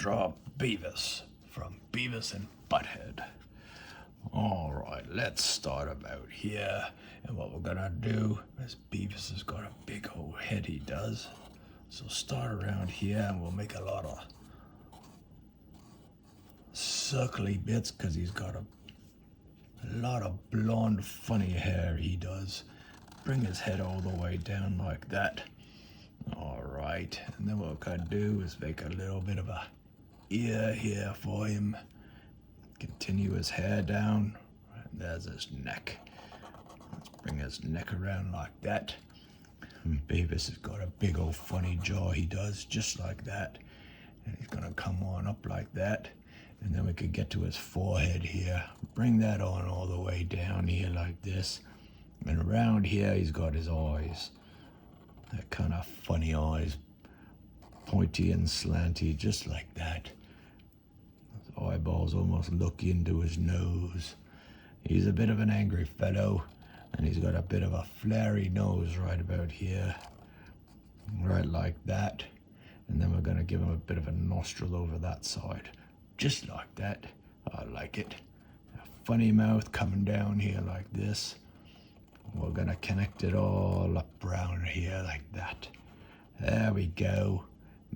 draw Beavis from Beavis and Butt-Head. Alright, let's start about here. And what we're gonna do is Beavis has got a big old head, he does. So start around here and we'll make a lot of circly bits because he's got a lot of blonde funny hair, he does. Bring his head all the way down like that. Alright, and then what we're gonna do is make a little bit of a ear here for him. Continue his hair down, and there's his neck. Let's bring his neck around like that. And Beavis has got a big old funny jaw, he does, just like that. And he's gonna come on up like that. And then we could get to his forehead here. Bring that on all the way down here like this. And around here he's got his eyes. That kind of funny eyes. Pointy and slanty, just like that. His eyeballs almost look into his nose. He's a bit of an angry fellow. And he's got a bit of a flary nose right about here. Right like that. And then we're going to give him a bit of a nostril over that side. Just like that. I like it. A funny mouth coming down here like this. We're going to connect it all up around here like that. There we go.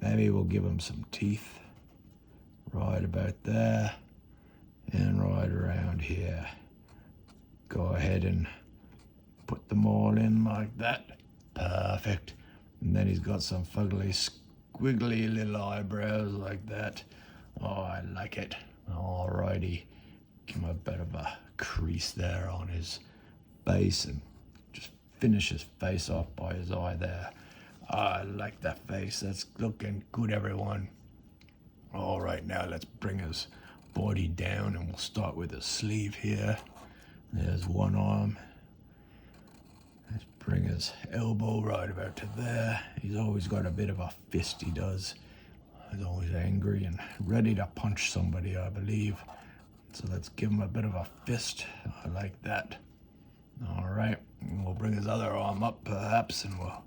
Maybe we'll give him some teeth. Right about there. And right around here. Go ahead and put them all in like that. Perfect. And then he's got some fugly, squiggly little eyebrows like that. Oh, I like it. Alrighty. Give him a bit of a crease there on his face and just finish his face off by his eye there. I like that face. That's looking good, everyone. Alright, now let's bring his body down and we'll start with his sleeve here. There's one arm. Let's bring his elbow right about to there. He's always got a bit of a fist, he does. He's always angry and ready to punch somebody, I believe. So let's give him a bit of a fist. I like that. Alright, we'll bring his other arm up perhaps and we'll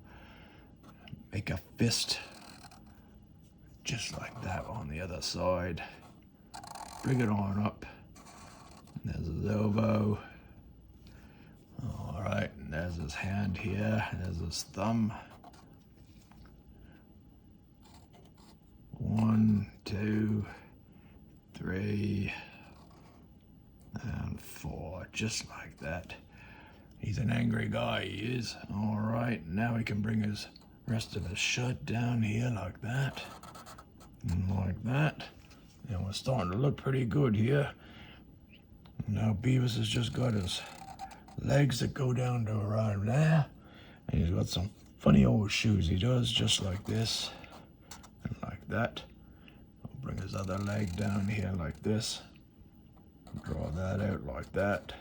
make a fist just like that on the other side. Bring it on up. There's his elbow. Alright, and there's his hand here. There's his thumb. 1, 2, 3, and 4. Just like that. He's an angry guy, he is. Alright, now we can bring his rest of his shirt down here like that. And like that. And we're starting to look pretty good here. Now Beavis has just got his legs that go down to around there. And he's got some funny old shoes he does, just like this. And like that. I'll bring his other leg down here like this. Draw that out like that.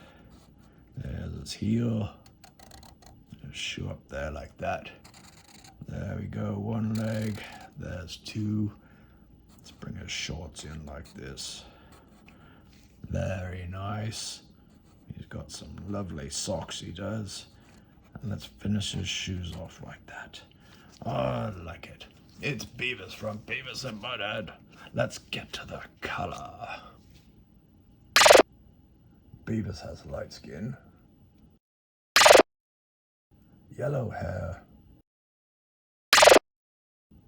There's his heel. There's shoe up there like that. There we go, one leg. There's two. Let's bring his shorts in like this. Very nice. He's got some lovely socks, he does. And let's finish his shoes off like that. I like it. It's Beavis from Beavis and Butt-Head. Let's get to the color. Beavis has light skin, yellow hair,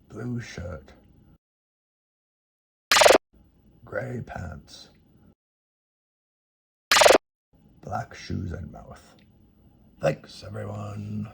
blue shirt, gray pants, black shoes and mouth. Thanks, everyone.